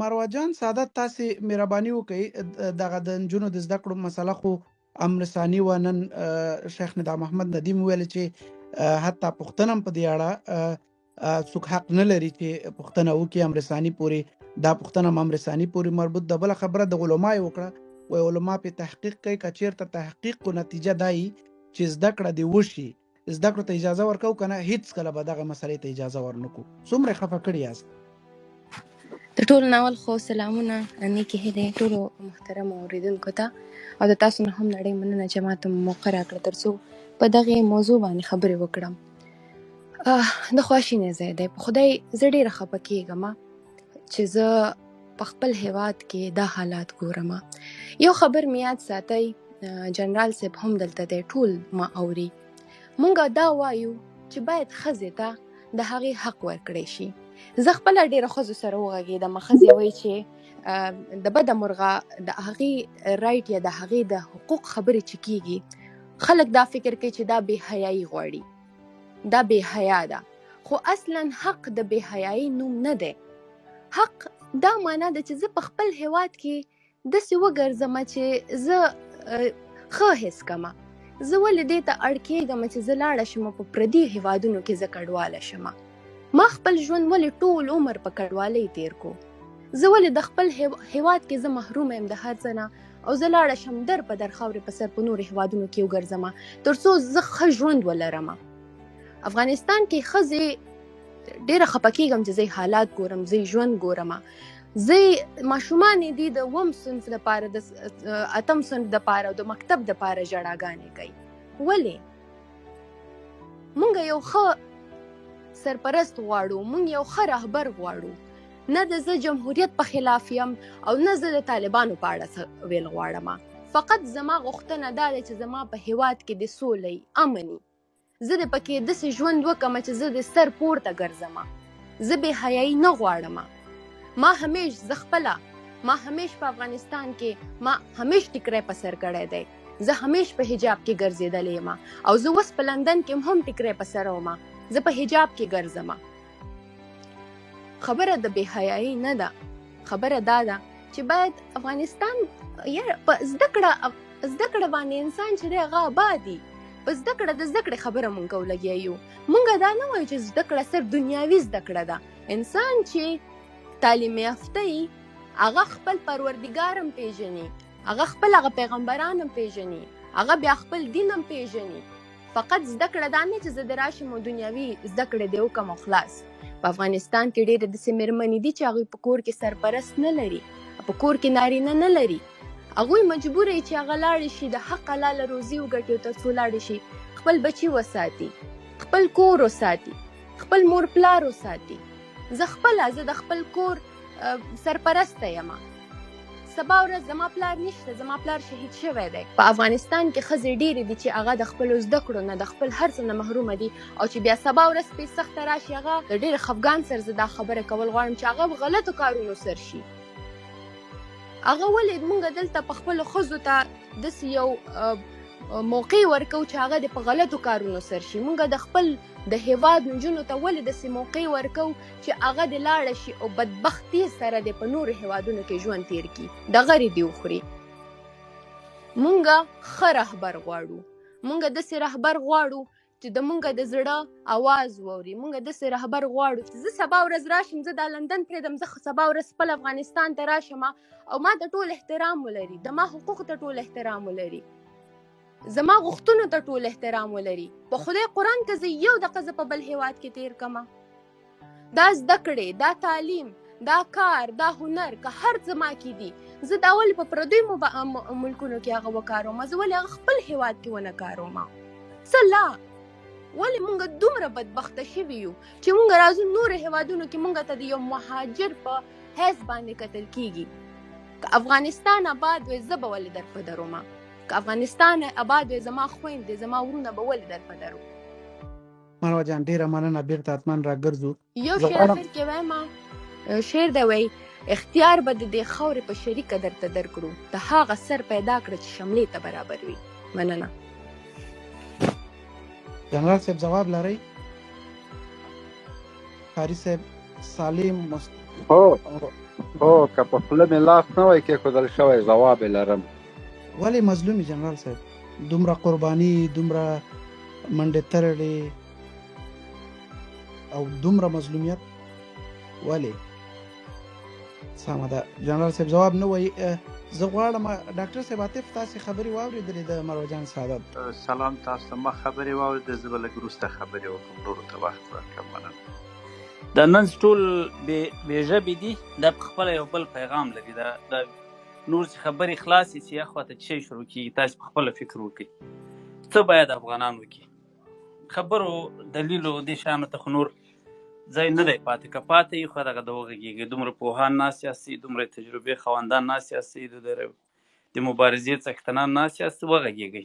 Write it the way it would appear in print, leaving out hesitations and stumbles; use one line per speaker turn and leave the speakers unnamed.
مروه جان سعادت تاسې مهرباني وکړئ دغه د نجونو د زده کړو مسله خو امر ثاني و. نن شیخ ندا محمد ندیم ویل چې حتی پښتنه هم په دې اړه څوک حق نه لري چې پښتنه وکړي امر ثاني پورې. دا پښتنه هم امر ثاني پورې مربوط ده. بله خبره د علما یې وکړه، وایي علما پې تحقیق کوي. که چېرته تحقیق کو نتیجه دا وي چې زده کړه دې وشي، زده کړو ته اجازه ورکوو که نه، هېڅکله به دغه مسلې ته اجازه ورنکړو. څومره خفه کړي یاست؟
د ټولو نه اول خو سلامونه، نیکې هیلې ټولو محترمو اورېدونکو ته، او د تاسو نه هم نړۍ مننه چې ما ته موقع راکړه تر څو په دغې موضوع باندې خبرې وکړم. د خواشینۍ ځای دی. په خدای زه ډېره خفه کېږم چې زه په خپل هېواد کې دا حالات ګورم. یو خبر مې یاد ساتئ، جنرال صاحب هم دلته دی، ټول ما اوري. مونږ دا وایو چې باید ښځې ته د هغې حق ورکړی شي. زه خپله ډېره ښځو سره وغږېدم. ښځې وایي چې د بده مرغه د هغې رایټ یا د هغې د حقوق خبرې چې کېږي، خلک دا فکر کوي چې دا بې حیایي غواړي، دا بې حیا ده. خو اصلا حق د بې حیایي نوم نه دی. حق دا معنا ده چې زه په خپل هېواد کې داسې وګرځم چې زه ښه حس کړم. زه ولې دې ته اړ کېږم چې زه لاړه شم په پردي هېوادونو کې زه کډواله شم؟ ما خپل ژوند ولې ټول عمر په کډوالۍ تیر کو؟ زه ولې د خپل هېواد کې زه محروم یم د هر څه نه، او زه لاړه شم در په در خاورې په سر په نورو هېوادونو کې وګرځم تر څو زه ښه ژوند ولرم. افغانستان کې ښځې ډېره خفه کېږم چې زه حالات ګورم، زه ژوند ګورم. زه ماشومان دي د 9 صنف دپاره، د 8 صنف دپاره او د مکتب دپاره ژړاګانې کوي. ولې؟ مونږ یو ښه سرپرست غواړو، مونږ یو ښه رهبر غواړو. نه د زه جمهوریت په خلاف یم او نه زه د طالبانو په اړه ویل غواړم. فقط زما غوښتنه دا ده چې زما په هېواد کې د سولې، امني، زه د پکې داسې ژوند وکړم چې زه د سر پورته ګرځم. زه بې حیایي نه غواړم. زه خپله ما همیش په افغانستان کې ما همیش ټیکری په سر کړی دی. زه همیش په حجاب کې ګرځېدلی یم، او زه اوس په لندن کې هم ټیکری په سر وم، زه په حجاب کې ګرځم. خبره د بې حیایي نه ده. خبره دا ده چې باید افغانستان په زده کړه باندې انسان چې دی هغه آباد وي. په زده کړه د زده کړې خبره مونږ ولګیا یو. مونږ دا نه وایو چې زده کړه صرف دنیاوي زده کړه ده. انسان چې تعلیم یافته وي هغه خپل پروردګار هم پیژني، هغه خپل هغه پیغمبران هم پیژني، هغه بیا خپل دین هم پیژني. فقط زده کړه دا نه چې زه د راشم او دنیاوي زده کړې دې وکړم او خلاص. په افغانستان کې ډېرې داسې مېرمنې دي چې هغوی په کور کې سرپرست نه لري، په کور کې نارینه نه لري. هغوی مجبوره وي چې هغه لاړې شي، د حق حلاله روزي وګټي تر څو لاړې شي خپل بچي وساتي، خپل کور وساتي، خپل مور پلار وساتي. زه د خپل کور سرپرسته یم. سبا ورځ زما پلار نشته، زما پلار شهید شوی دی. په افغانستان کې ښځې ډېرې دي چې هغه د خپلو زده کړو نه، د خپل هر څه نه محرومه دي، او چې بیا سبا ورځ پرې سخته راشي، هغه د ډېر خفګان سره زه دا خبره کول غواړم چې هغه په غلطو کارونو سر شي. هغه ولې موږ دلته په خپلو ښځو ته داسې یو موقع ورکوو چې هغه د په غلطو کارونو سر شي؟ موږ د خپل د هېواد نجونو ته ولې داسې موقع ورکوو چې هغه د لاړه شي او بدبختي سره د په نورو هېوادونو کې ژوند تیر کړي، ډغرې دې وخوري؟ مونږ ښه رهبر غواړو. مونږ داسې رهبر غواړو چې د مونږ د زړه اواز واوري. مونږ داسې رهبر غواړو چې زه سبا ورځ راشم، زه دا لندن پرېږدم، زه سبا ورځ خپل افغانستان ته راشم او ما ته ټول احترام ولري، د ما حقوقو ته ټول احترام ولري، زما غوښتنو ته ټول احترام ولري. په خدای قرآن که زه یو دقیقه زه په بل هېواد کې تیر کړم، دا زده کړې، دا تعلیم، دا کار، دا هنر که هر څه ما کې دي، زه دا ولې په پردیو ملکونو کې هغه وکاروم؟ زه ولې هغه خپل هېواد کې ونه کاروم؟ څه لا؟ ولې مونږ دومره بدبخته شوي یو چې مونږ راځو نورو هېوادونو کې مونږ ته د یو مهاجر په حیث باندې کتل کېږي؟ که افغانستان آباد وی زه به ولې در په دروم؟ که افغانستان آباد وی زما خویندې، زما ورونه به ولې در په درو؟
مروه جان ډېره مننه. بېرته حتما راګرځو.
یو شعر اخر کې وایم، شعر دی وایي اختیار به د دې خاورې په شریکه درته درکړو، د هغه سر پیدا کړه چې شملې ته برابر وي. مننه.
جنرال صاحب ځواب لرئ؟ قاري صاحب، سالم
که په خوله مې لاس نه وای کېښودل شوی ځواب یې لرم.
ولې مظلوم یې جنرال صاحب؟ دومره قرباني، دومره منډې ترړې او دومره مظلومیت ولې؟ سمه ده جنرال صاحب جواب نه وایي. زه غواړم ډاکټر صاحب عاطف تاسې خبرې واورېدلې د مروجان سعادت؟
سلام تاسو ته. ما خبرې واورېدې، زه به لږ وروسته خبرې وکړم، نورو ته وخت ورکړم. مننه.
د نن ټول بې ژبې دي، دا په خپله یو بل پیغام لري. دا نور چې خبرې خلاصې چې اخواته چې شی شروع کېږي، تاسې په خپله فکر وکړئ څه باید افغانان وکړي. خبرو دلیلو دې شیانو ته خو نور ځای نه دی پاتې. که پاتې وي خو دغه د وغږېږي. دومره پوهان ناست یاستئ، دومره تجربې خاوندان ناست یاستئ، د مبارزې څښتنان ناست یاست، وغږېږئ.